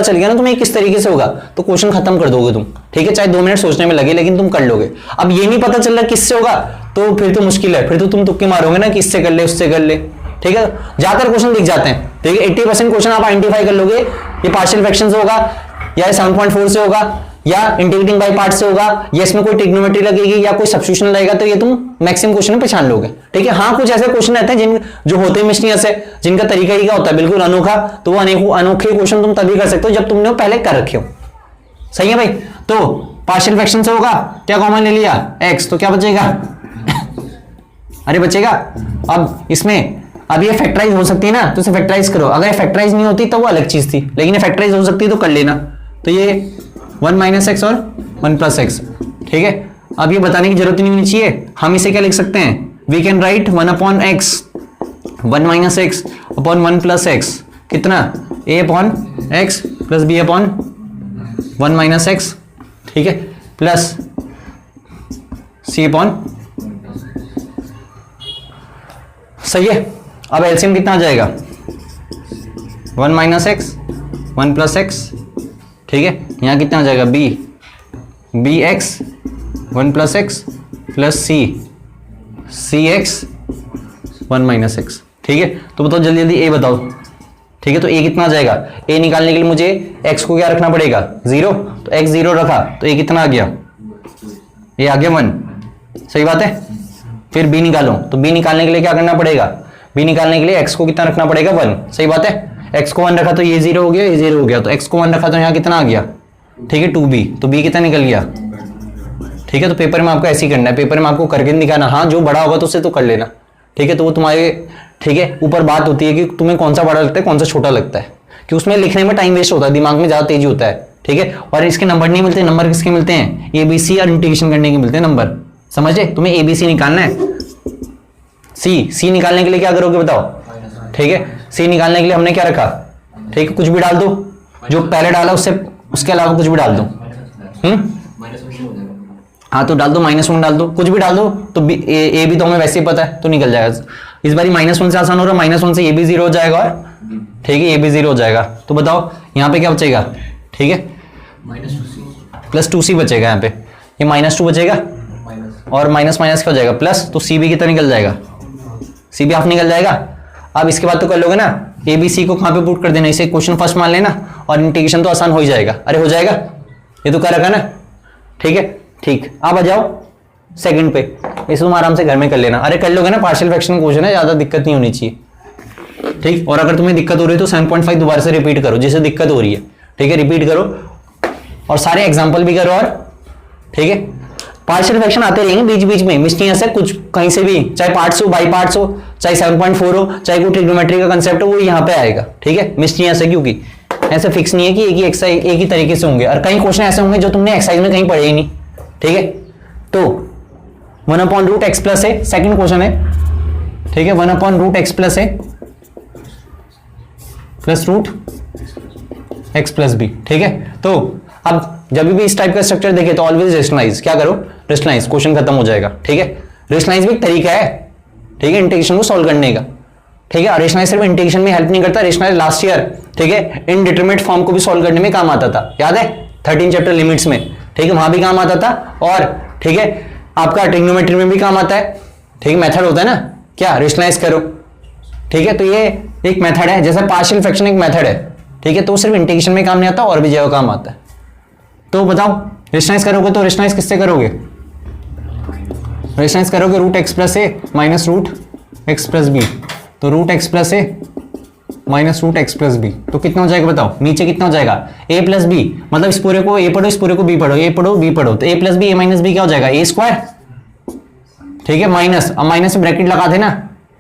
चल गया ना तुम्हें किस तरीके से होगा, तो क्वेश्चन खत्म कर दोगे तुम। ठीक है, चाहे 2 मिनट सोचने में लगे, लेकिन तुम कर लोगे। अब ये नहीं पता चल रहा किससे होगा, तो फिर तो मुश्किल है, फिर तो तुम तुक्के मारोगे ना कि इससे कर ले उससे कर ले। ठीक है, ज्यादातर क्वेश्चन दिख जाते हैं। ठीक है, 80% क्वेश्चन आप आइडेंटिफाई कर लोगे, ये पार्शियल फ्रैक्शन से होगा, या 7.4 से होगा, या इंटीग्रेटिंग बाय पार्ट से होगा, या इसमें कोई ट्रिग्नोमेट्री लगेगी, या कोई सब्स्टिट्यूशन लगेगा, तो ये तुम मैक्सिमम क्वेश्चन में पहचान लोगे। ठीक है, हाँ कुछ ऐसे क्वेश्चन रहते हैं जो होते हैं मिस्टीनियस है, जिनका तरीका ही क्या होता है, बिल्कुल अनोखा। तो वो अनोखे क्वेश्चन तुम तभी कर सकते हो जब तुमने पहले कर रखे हो। सही है भाई, तो पार्शियल फ्रैक्शन से होगा, क्या कॉमन ले लिया x, तो क्या बचेगा अरे बचेगा। अब इसमें अब ये फैक्टराइज हो सकती है ना, तो इसे फैक्टराइज करो। अगर ये फैक्टराइज नहीं होती तो वो अलग चीज थी, लेकिन ये फैक्टराइज हो सकती है तो कर लेना। तो ये 1 - x और 1 + x। ठीक है, अब ये बताने की जरूरत नहीं होनी चाहिए, हम इसे क्या लिख सकते हैं, we can write 1/x 1 - x upon 1 + x, कितना a/x प्लस b/1 - x। ठीक है, प्लस c/, सही है। अब एलसीएम कितना आ जाएगा, 1 - x 1 + x। ठीक है, यहां कितना आ जाएगा bx 1 + x plus cx 1 - x। ठीक है, तो बताओ जल्दी जल्दी a बताओ। ठीक है, तो a कितना आ जाएगा, a निकालने के लिए मुझे x को क्या रखना पड़ेगा 0, तो x 0 रखा तो a कितना आ गया, a आ गया 1। सही बात है। फिर b निकालो, तो b निकालने के लिए क्या करना पड़ेगा, b निकालने के लिए x को कितना रखना पड़ेगा 1। सही बात है, x को 1 रखा तो ये 0 हो गया, ये 0 हो गया, तो x को 1 रखा तो यहाँ कितना आ गया, ठीक है 2b, तो b कितना निकल गया। ठीक है, तो पेपर में आपको ऐसे ही करना है, पेपर में आपको करके दिखाना, हाँ जो बड़ा होगा तो उससे तो कर लेना। ठीक है, तो वो तुम्हारे ठीक है ऊपर बात होती है कि तुम्हें कौन सा बड़ा लगता है कौन सा छोटा लगता है, कि उसमें लिखने में टाइम वेस्ट होता है, दिमाग में ज्यादा तेजी होता है। ठीक है, और इसके नंबर नहीं मिलते, नंबर किसके मिलते हैं, ABC और इंटीग्रेशन करने के मिलते हैं नंबर। समझे, तुम्हें ABC निकालना है, C निकालने के लिए क्या करोगे बताओ। ठीक है, C निकालने के लिए हमने क्या रखा, ठीक है कुछ भी डाल दो, जो पहले डाला उसके अलावा कुछ भी डाल दो। हाँ तो डाल दो, -1 डाल दो, कुछ भी डाल दो, तो ए भी तो हमें वैसे ही पता है तो निकल जाएगा। इस बारी -1 से आसान हो रहा है, -1 से ये भी 0 हो जाएगा, और ठीक है ये भी 0 हो जाएगा। तो बताओ यहाँ पे क्या बचेगा, ठीक है प्लस 2c बचेगा, यहाँ पे ये -2 बचेगा और माइनस क्या हो जाएगा प्लस, तो c भी कितना निकल जाएगा, c भी हाफ निकल जाएगा। अब इसके बाद तो कर लोगे ना, ABC को कहाँ पे पुट कर देना, इसे क्वेश्चन फर्स्ट मान लेना और इंटीग्रेशन तो आसान हो ही जाएगा। अरे हो जाएगा, ये तो कर रखा ना। ठीक है, ठीक, अब आ जाओ सेकंड पे, इसे तुम आराम से घर में कर लेना। अरे कर लोगे ना, पार्शियल फ्रैक्शन क्वेश्चन है, ज्यादा दिक्कत नहीं होनी चाहिए। ठीक, और अगर तुम्हें दिक्कत हो रही है तो 7.5 दोबारा से रिपीट करो जिसे दिक्कत हो रही है। ठीक है, रिपीट करो और सारे एग्जाम्पल भी करो। और ठीक है, पार्शियल फ्रैक्शन आते रहेंगे बीच बीच में, मिस्टीनियस है कुछ कहीं से भी, चाहे पार्ट्स हो बाई पार्ट्स हो, चाहे 7.4 हो, चाहे कोई ट्रिग्नोमेट्री का कंसेप्ट हो, वो यहाँ पे आएगा। ठीक है, मिस्टीनियस है क्योंकि ऐसे फिक्स नहीं है कि एक ही तरीके से होंगे, और कई क्वेश्चन ऐसे होंगे जो तुमने एक्सरसाइज में कहीं पढ़े ही नहीं। ठीक है, तो 1/√x प्लस है, सेकंड क्वेश्चन है। ठीक है, 1/√x प्लस है प्लस √x प्लस b। ठीक है, तो अब जब भी इस टाइप का स्ट्रक्चर देखे तो ऑलवेज रेशनलाइज, क्या करो रेशनलाइज, क्वेश्चन खत्म हो जाएगा। ठीक है, रेशनलाइज भी एक तरीका है, ठीक है इंटीग्रेशन को सॉल्व करने का। ठीक है, रेशनलाइज सिर्फ इंटीग्रेशन में हेल्प नहीं करता, रेशनलाइज लास्ट ईयर ठीक है इनडिटरमिनेट फॉर्म को भी सॉल्व करने में काम आता था, याद है 13 चैप्टर लिमिट्स में। ठीक है, वहां भी काम आता था, और ठीक है आपका ट्रिग्नोमेट्री में भी काम आता है। ठीक है, मेथड होता है ना, क्या रेशनलाइज करो। ठीक है, तो ये एक मेथड है, जैसे पार्शियल फ्रैक्शन एक मेथड है। ठीक है, तो सिर्फ इंटीग्रेशन में काम नहीं आता, और भी जगह काम आता है। तो बताओ रेशनलाइज करोगे तो रेशनलाइज किससे करोगे? रेशनलाइज करोगे root x plus a minus root x plus b, तो root x plus a minus root x plus b, तो कितना हो जाएगा बताओ? नीचे कितना हो जाएगा? ए प्लस बी, मतलब इस पूरे को ए पढ़ो, इस पूरे को बी पढ़ो, ए पढ़ो बी पढ़ो, तो ए प्लस बी ए माइनस बी क्या हो जाएगा? ए स्क्वायर, ठीक है, माइनस, अब माइनस में ब्रैकेट लगा देना,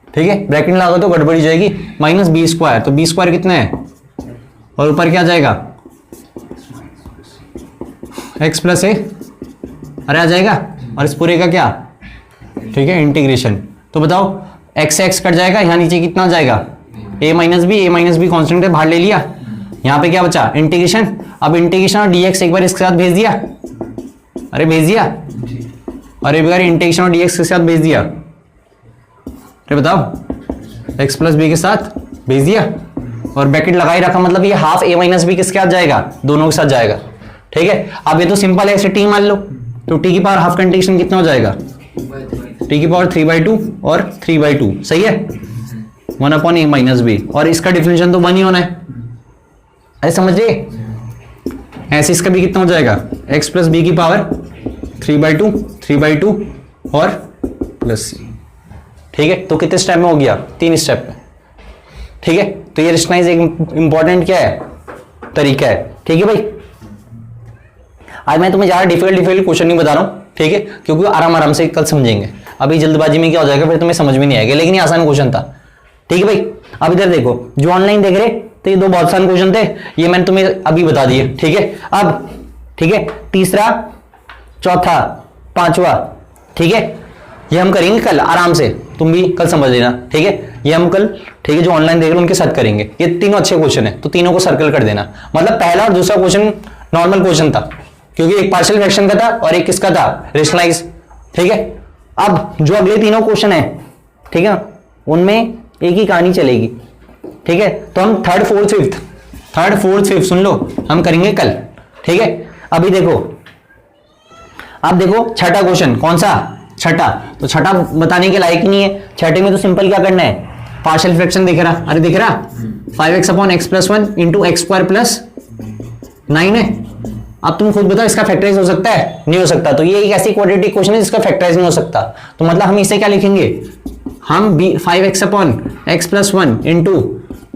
ठीक है, ब्रैकेट लगा तो गड़बड़ी जाएगी, माइनस बी स्क्वायर, तो बी स्क्वायर कितना है और ऊपर क्या जाएगा? एक्स प्लस ए, अरे आ जाएगा, और इस पूरे का क्या, ठीक है, इंटीग्रेशन, तो बताओ एक्स से एक्स कट जाएगा, यहाँ नीचे कितना हो जाएगा? ए माइनस बी कांस्टेंट है, बाहर ले लिया, यहाँ पे क्या बचा? इंटीग्रेशन, अब इंटीग्रेशन और डीएक्स एक बार इसके साथ भेज दिया, अरे भेज दिया, अरे एक बार इंटीग्रेशन और डीएक्स के साथ भेज दिया, अरे बताओ एक्स प्लस बी के साथ भेज दिया, और ब्रैकेट लगा ही रखा, मतलब ये हाफ ए माइनस बी किसके साथ जाएगा? दोनों के साथ जाएगा, ठीक है। अब ये तो सिंपल है, ऐसे टी मान लो, तो टी की पावर हाफ का इंटीग्रेशन कितना हो जाएगा? टी की पावर 3/2 और 3/2, सही है, 1 अपॉन ए माइनस बी, और इसका डिफरेंशियल तो 1 ही होना है, ऐसे समझिए। ऐसे इसका भी कितना हो जाएगा? एक्स प्लस बी की पावर 3/2 और प्लस सी, ठीक है। तो कितने स्टेप में हो गया? 3 स्टेप में, ठीक है। तो ये रेशनलाइज एक इंपॉर्टेंट क्या है? तरीका है, ठीक है भाई। आज मैं तुम्हें ज्यादा डिफिकल्ट क्वेश्चन नहीं बता रहा हूं, ठीक है, क्योंकि आराम से कल समझेंगे। अभी जल्दबाजी में क्या हो जाएगा, फिर तुम्हें समझ में नहीं आएगा, लेकिन ये आसान क्वेश्चन था, ठीक है भाई। अब इधर देखो, जो ऑनलाइन देख रहे तो ये 2 बहुत आसान क्वेश्चन थे, ये मैंने तुम्हें अभी बता दिए, ठीक है। अब ठीक है, तीसरा, चौथा, पांचवा, ठीक है, ये हम करेंगे कल आराम से, तुम भी कल समझ लेना, ठीक है। ये हम कल, ठीक है, जो ऑनलाइन देख रहे हैं उनके साथ करेंगे। ये तीनों अच्छे क्वेश्चन है, तो तीनों को सर्कल कर देना। मतलब पहला और दूसरा क्वेश्चन नॉर्मल क्वेश्चन था, क्योंकि एक पार्शियल फ्रैक्शन का था और एक किसका था? रेशनलाइज, ठीक है। अब जो अगले तीनों क्वेश्चन है, ठीक है, उनमें एक ही कहानी चलेगी, ठीक है। तो हम थर्ड फोर्थ फिफ्थ सुन लो, हम करेंगे कल, ठीक है। अभी देखो, अब देखो छठा क्वेश्चन, कौन सा? छठा, तो छठा बताने के लायक ही नहीं है। छठे में तो सिंपल क्या करना है? पार्शियल फ्रैक्शन दिख रहा, अरे दिख रहा, 5x upon x plus 1 into x square plus 9 है। अब तुम खुद बताओ, इसका फैक्टराइज हो सकता है? नहीं हो सकता। तो ये एक ऐसी क्वाड्रेटिक क्वेश्चन है जिसका फैक्टराइज नहीं हो सकता, तो मतलब हम इसे क्या लिखेंगे? हम 5x upon x plus 1 into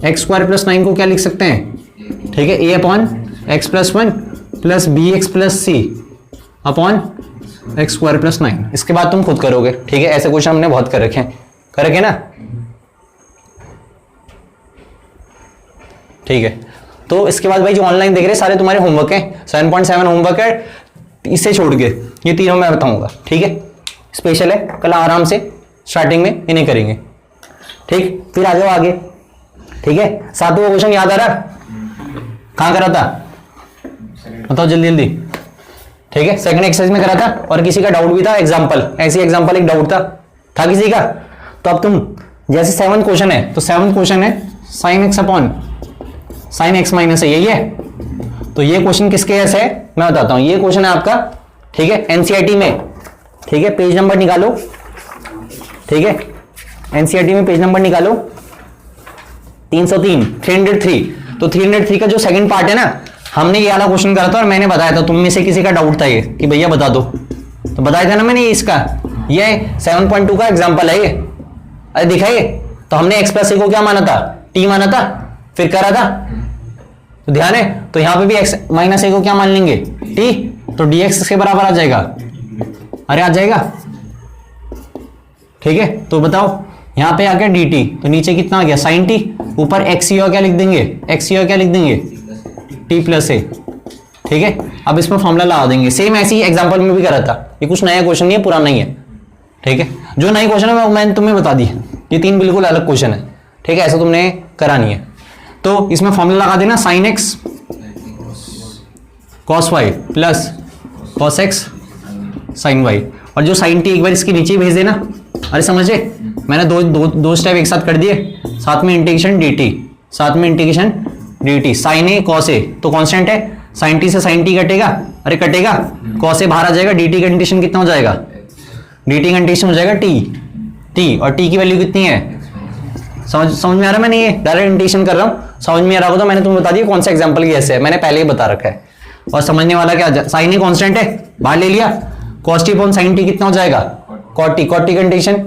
x square plus 9 को क्या लिख सकते हैं? ठीक है, a upon x plus 1 plus B x plus C upon x square plus 9। इसके बाद तुम खुद करोगे, ठीक है। ऐसे क्वेश्चन हमने बहुत कर रखे ना, ठीक है। तो इसके बाद भाई जो ऑनलाइन देख रहे सारे तुम्हारे होमवर्क हैं, 7.7 होमवर्क है, इससे छोड़ के ये तीनों मैं बताऊंगा, ठीक है। स्पेशल है, कल आराम से स्टार्टिंग में इन्हें करेंगे, ठीक। फिर आ जाओ आगे, ठीक है। 7वां क्वेश्चन याद आ रहा? कहां करा था बताओ जल्दी जल्दी, ठीक है। सेकंड एक्सरसाइज में करा था, और किसी का डाउट भी था, एग्जांपल, ऐसी एग्जांपल एक डाउट था किसी का। तो अब तुम जैसे 7th क्वेश्चन है, तो 7th क्वेश्चन है sine x upon sine x minus है, यही है। तो ये क्वेश्चन किसके ऐसे है मैं बताता हूं। ये क्वेश्चन है आपका, ठीक है, एनसीईआरटी में, ठीक है। पेज नंबर निकालो, ठीक है, एनसीईआरटी में पेज नंबर निकालो 303। तो 303 का जो सेकंड पार्ट है ना, हमने ये वाला क्वेश्चन करा था और मैंने बताया था, तुम में से किसी का डाउट था ये कि भैया बता दो, तो बताया था ना मैंने इसका। ये 7.2 का एग्जांपल है ये, अरे दिखाइए। तो हमने एक्स प्लस ए को क्या माना था? टी माना था, फिर करा था, तो ध्यान है। तो यहां पे भी एक्स माइनस ए को क्या मान लेंगे? टी, तो डी एक्स के बराबर आ जाएगा, अरे आ जाएगा, ठीक है। तो बताओ यहां पे आ गया डी टी, तो नीचे कितना आ गया? साइन टी, ऊपर एक्स सी और क्या लिख देंगे? एक्स सी और क्या लिख देंगे? टी प्लस ए, ठीक है। अब इसमें फॉर्मूला लगा देंगे, सेम ऐसी एग्जांपल में भी करा था। ये कुछ नया क्वेश्चन नहीं है, पुराना ही है, ठीक है। जो नए क्वेश्चन है मैंने तुम्हें बता दी, ये 3 बिल्कुल अलग क्वेश्चन है, ठीक है। ऐसा तुमने करा नहीं है। तो इसमें फॉर्मूला लगा देना, sine x cos y plus cos x sine y, और जो साइन टी एक बार इसके नीचे भेज देना। अरे समझे, मैंने दो स्टेप एक साथ कर दिए, साथ में integration D T, sign A cos A तो कांस्टेंट है, साइन टी से साइन टी कटेगा, अरे कटेगा, कॉस ए बाहर आ जाएगा, डी टी का इंटीग्रेशन कितना हो जाएगा? डी टी का इंटीग्रेशन हो जाएगा टी, और टी की वैल्यू कितनी है? समझ में आ रहा है? मैंने ये डायरेक्ट इंटीग्रेशन कर रहा हूं, समझ में आ रहा होगा तो मैंने तुम्हें बता दिया कौन सा एग्जांपल की ऐसे है, मैंने पहले ही बता रखा है। और समझने वाला क्या, साइन ए कांस्टेंट है, बाहर ले लिया, cos t upon sin t कितना हो जाएगा, cot t कंडीशन,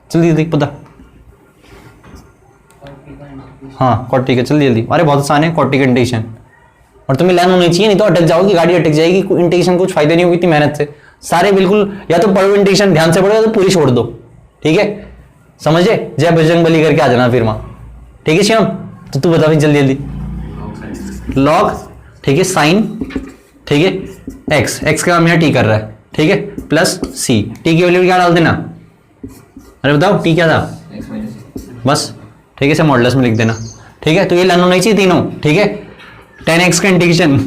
जल्दी देख पता, हाँ cot t का, जल्दी जल्दी, अरे बहुत आसान है cot t कंडीशन, और तुम्हें लर्न होनी चाहिए, नहीं तो अटक जाओगी, गाड़ी अटक जाएगी, इंटीग्रेशन कुछ फायदा नहीं होगी इतनी मेहनत से, सारे बिल्कुल या तो पढ़ो इंटीग्रेशन ध्यान से पढ़ो या तो पूरी छोड़ दो, ठीक है, समझे, जय बजरंग बली करके आ जाना फिर वहां, ठीक है श्याम, तो तू बता भाई जल्दी जल्दी, लॉग, ठीक है, साइन, ठीक है, एक्स का हम यहाँ टी कर रहा है, ठीक है, प्लस सी, टी की वैल्यू क्या डाल देना, अरे बताओ टी क्या था, बस, ठीक है, इसे मॉडुलस में लिख देना, ठीक है, तो ये लर्न होना चाहिए तीनों, ठीक है, tan x का इंटीग्रेशन,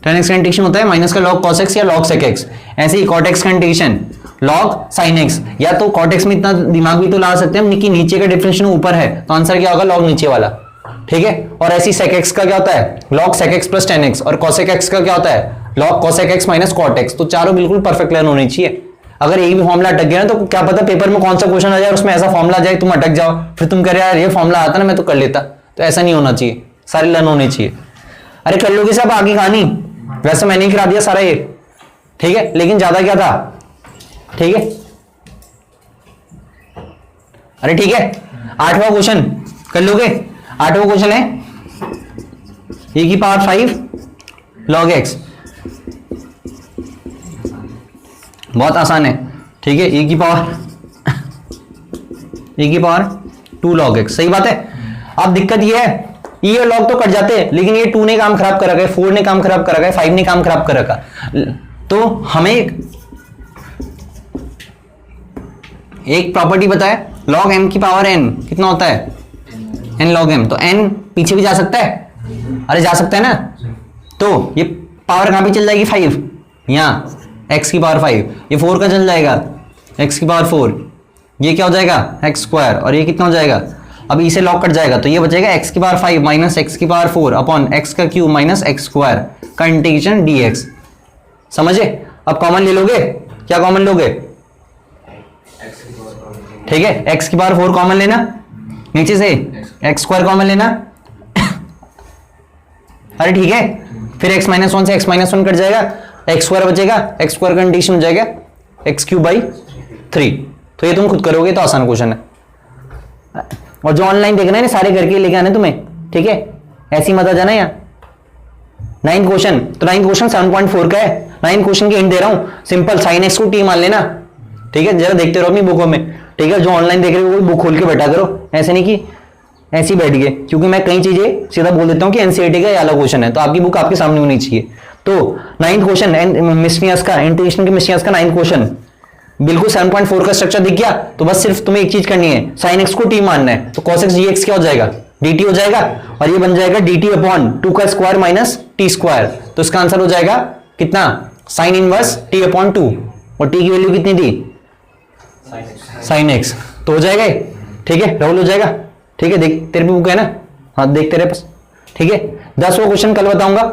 tan x का इंटीग्रेशन होता है माइनस का log cos x या log sec x, ऐसे ही cot x का इंटीग्रेशन log sin x, या तो cot x में इतना दिमाग भी तो ला सकते हैं हम कि नीचे का डिफरेंशियल ऊपर है तो आंसर क्या होगा log नीचे वाला, ठीक है, और ऐसी sec x का क्या होता है log sec x plus tan x, और cosec x का क्या होता है log cosec x minus cot x, तो चारों बिल्कुल परफेक्ट लर्न होनी चाहिए। अगर एक भी फॉर्मुला अटक गया ना तो क्या पता पेपर में कौन सा क्वेश्चन आ जाए उसमें ऐसा फॉर्मुला आ जाए तुम अटक जाओ, फिर तुम कह रहे यार ये फॉर्मुला आता ना मैं तो कर लेता, तो ऐसा नहीं होना चाहिए, सारे लर्न होने चाहिए। अरे कर लोगे सब आगे कहानी, वैसे मैंने ही करा दिया सारा ये, ठीक है, लेकिन ज्यादा क्या था, ठीक है, अरे ठीक है, 8वां क्वेश्चन कर लोगे, 8वां क्वेश्चन है e की पावर 5 log x, बहुत आसान है, ठीक है, e की पावर 2 log x, सही बात है। अब दिक्कत ये है ये और log तो कट जाते हैं, लेकिन ये 2 ने काम खराब कर रखा है, 4 ने काम खराब कर रखा है, 5 ने काम खराब कर रखा, तो हमें एक प्रॉपर्टी बताए log m की पावर n कितना होता है, n log m, तो n पीछे भी जा सकता है, अरे जा सकता है ना, तो ये पावर कहां पे चल जाएगी 5, यहां x की पावर 5, ये 4 का चल जाएगा x की पावर 4, ये क्या हो जाएगा x स्क्वायर, और ये कितना हो जाएगा, अब इसे लॉग कट जाएगा तो ये बचेगा x की पावर 5 माइनस x की पावर 4 अपॉन x का क्यूब माइनस x स्क्वायर का इंटीग्रेशन dx, समझे। अब कॉमन ले लोगे, क्या कॉमन लोगे, ठीक है, x की पावर 4 कॉमन लेना, नीचे से x स्क्वायर कॉमन लेना, अरे ठीक है, फिर x माइनस 1 से x माइनस 1 कट जाएगा, x स्क्वायर बचेगा, x स्क्वायर का इंटीग्रेशन हो जाएगा x क्यूब बाई 3, तो ये तुम खुद करोगे तो आसान क्वेश्चन है, और जो ऑनलाइन देखना है ना सारे करके लेके आने तुम्हें, ठीक है, ऐसी मत आ जाना यार। 9 क्वेश्चन, तो 9 क्वेश्चन 7.4 का है, 9 क्वेश्चन की हिंट दे रहा हूं, सिंपल साइन एक्स को टी मान लेना, ठीक है, जरा देखते रहो अपनी बुकों में, ठीक है, जो ऑनलाइन देख रहे हो वो बुक खोल के बैठा करो, ऐसे नहीं कि ऐसे ही बैठ गए, क्योंकि मैं कई चीजें सीधा बोल देता हूं कि एनसीईआरटी का ये वाला क्वेश्चन है, तो आपकी बुक आपके सामने होनी चाहिए। तो 9 क्वेश्चन मिसनियस का, इंटीग्रेशन के मिसनियस का 9 क्वेश्चन, बिल्कुल 7.4 का स्ट्रक्चर दिख गया, तो बस सिर्फ तुम्हें एक चीज करनी है, sin x को t मानना है, तो cos x dx क्या हो जाएगा, dt हो जाएगा, और ये बन जाएगा dt अपॉन 2 का स्क्वायर माइनस t स्क्वायर, तो इसका आंसर हो जाएगा कितना, sin इनवर्स t अपॉन 2, और t की वैल्यू कितनी थी, sin x, तो हो जाएगा, ठीक है, राहुल हो जाएगा, ठीक है, देख तेरे भी बुक है ना, हाँ देख तेरे पास, ठीक है। 10वां क्वेश्चन कल बताऊंगा,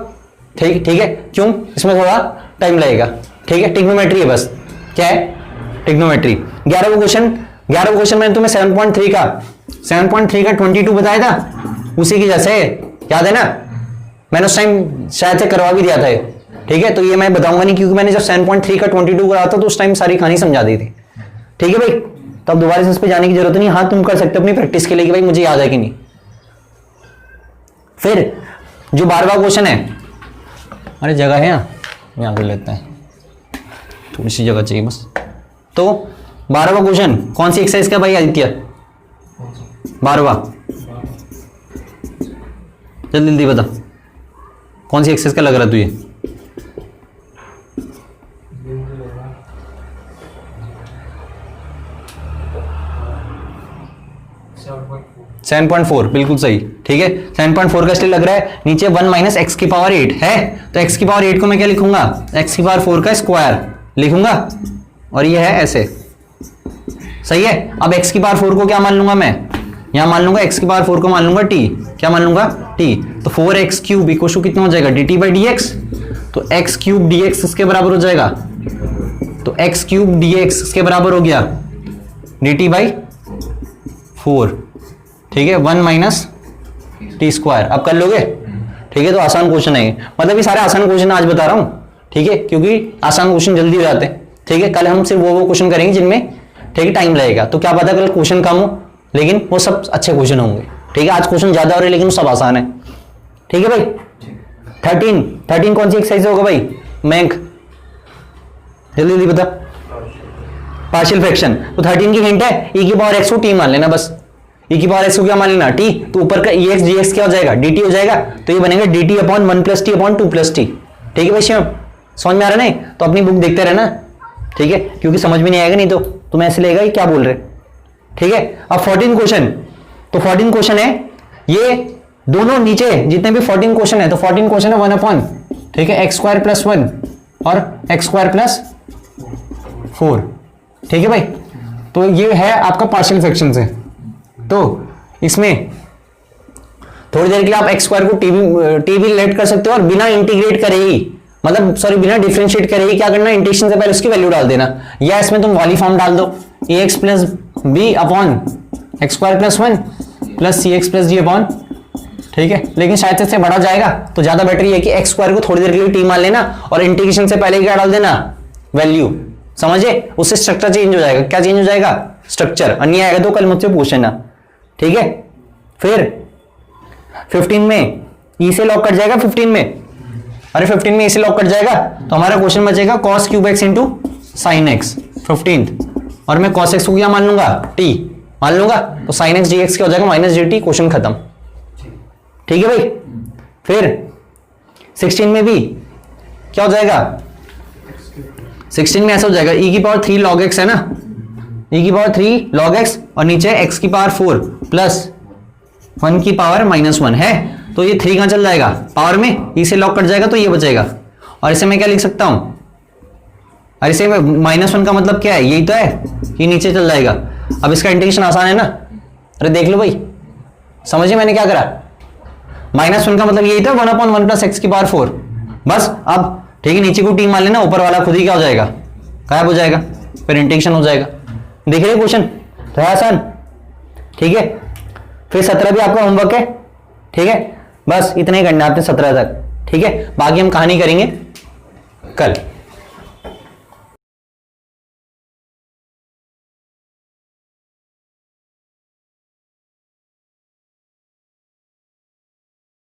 ठीक है, क्यों, इसमें थोड़ा टाइम लगेगा, ठीक है, ट्रिग्नोमेट्री है बस, क्या है ट्रिग्नोमेट्री। 11वां क्वेश्चन मैंने तुम्हें 7.3 का 22 बताया था, उसी की जैसे याद है ना, मैंने उस टाइम शायद से करवा भी दिया था, ठीक है, तो ये मैं बताऊंगा नहीं, क्योंकि मैंने जब 7.3 का 22 कराया था तो उस टाइम सारी कहानी समझा दी थी, ठीक है भाई, तो अब दोबारा से इस पे जाने की जरूरत नहीं, हाँ तुम कर सकते हो अपनी प्रैक्टिस के लिए कि भाई मुझे याद है कि नहीं। फिर जो 12वां क्वेश्चन है, अरे जगह है यहाँ कर लेते हैं, थोड़ी सी जगह चाहिए बस, तो 12वां क्वेश्चन कौन सी एक्सरसाइज का भाई आदित्य, 12वां, जल्दी जल्दी बता कौन सी एक्सरसाइज का लग रहा तुझे, 7.4 बिल्कुल सही, ठीक है, 7.4 का इसलिए लग रहा है, नीचे 1 माइनस एक्स की पावर 8 है, तो एक्स की पावर 8 को मैं क्या लिखूंगा, एक्स की पावर 4 का स्क्वायर लिखूंगा, और ये है ऐसे, सही है। अब x की पावर 4 को क्या मान लूंगा मैं, यहां मान लूंगा x की पावर 4 को मान लूंगा t, क्या मान लूंगा t, तो 4x क्यूब इक्वल टू कितना हो जाएगा dt बाई dx, तो x क्यूब dx इसके बराबर हो जाएगा, तो x क्यूब dx इसके बराबर हो गया dt बाई 4, ठीक है, 1 माइनस टी स्क्वायर, अब कर लोगे, ठीक है, तो आसान क्वेश्चन है, मतलब ये सारे आसान क्वेश्चन आज बता रहा हूं, ठीक है, क्योंकि आसान क्वेश्चन जल्दी हो जाते हैं। ठीक है, कल हम सिर्फ वो क्वेश्चन करेंगे जिनमें ठीक है टाइम लगेगा, तो क्या पता कल क्वेश्चन कम हो लेकिन वो सब अच्छे क्वेश्चन होंगे। ठीक है, आज क्वेश्चन ज्यादा हो रहे लेकिन वो सब आसान है। ठीक है भाई, 13 कौन सी एक्सरसाइज होगा भाई मैंक, जल्दी जल्दी बता। पार्शियल फ्रैक्शन, तो 13 की हिंट है e की पावर x को t मान लेना, बस e की पावर x को क्या मान लेना t, तो ऊपर का ex dx क्या हो जाएगा dt हो जाएगा, तो ये बनेगा dt upon 1 plus T upon 2 plus T. ठीक है भाई श्याम, समझ में आ रहा नहीं तो अपनी बुक देखते रहना, ठीक है, क्योंकि समझ में नहीं आएगा नहीं तो तुम्हें ऐसे लगेगा क्या बोल रहे। ठीक है, अब 14 क्वेश्चन, तो 14 क्वेश्चन है, ये दोनों नीचे जितने भी 14 क्वेश्चन है, तो 14 क्वेश्चन है 1 अपॉन, ठीक है, एक्स स्क्वायर प्लस 1 और एक्स स्क्वायर प्लस 4। ठीक है भाई, तो ये है आपका पार्शियल फ्रैक्शन से, तो इसमें थोड़ी देर के लिए आप एक्स स्क्वायर को टी भी रिलेट कर सकते हो और बिना इंटीग्रेट करे ही, मतलब सॉरी बिना डिफरेंशिएट करे ही क्या करना, इंटीग्रेशन से पहले उसकी वैल्यू डाल देना, या इसमें तुम वाली फॉर्म डाल दो a x plus b upon x square plus 1 plus c x plus d upon. ठीक है, लेकिन शायद इससे बड़ा जाएगा तो ज्यादा बेटर है कि एक्स स्क्वायर को थोड़ी देर के लिए टी मान लेना और इंटीग्रेशन से पहले क्या डाल देना, वैल्यू, समझे, उससे स्ट्रक्चर चेंज हो जाएगा। क्या चेंज हो जाएगा, स्ट्रक्चर, अन्य आएगा तो कल मुझसे पूछ लेना। ठीक है, फिर 15 में ई से लॉक कट जाएगा, 15 में, अरे 15 में ई से लॉक कट जाएगा तो हमारा क्वेश्चन बचेगा cos cube x into sine x 15, और मैं cos एक्स को क्या मान लूंगा, t मान लूंगा, तो साइन एक्स डी एक्स क्या हो जाएगा माइनस डी टी, क्वेश्चन खत्म। ठीक है भाई, फिर 16 में भी क्या हो जाएगा, 16 में ऐसा हो जाएगा e की पावर 3 log x है ना, e की पावर 3 log x और नीचे x की पावर 4 प्लस 1 की पावर -1 है, तो ये 3 कहां चल जाएगा पावर में, e से लॉक कट जाएगा तो ये बचेगा, और इसे मैं क्या लिख सकता हूं, और इसे -1 का मतलब क्या है, यही तो है, ये नीचे चल जाएगा। अब इसका इंटीग्रेशन आसान है ना, अरे देख लो भाई, समझिए मैंने क्या करा, -1 का मतलब यही था 1 अपॉन 1 प्लस एक्स की पावर 4, बस। अब ठीक है, नीचे को टी मान लेना, ऊपर वाला खुद ही क्या हो जाएगा, गायब हो जाएगा, फिर इंटीग्रेशन हो जाएगा। देख रहे क्वेश्चन, तो है आसान। ठीक है, फिर 17 भी आपका होमवर्क है। ठीक है, बस इतना ही करना है आपने 17 तक। ठीक है, बाकी हम कहानी करेंगे कल।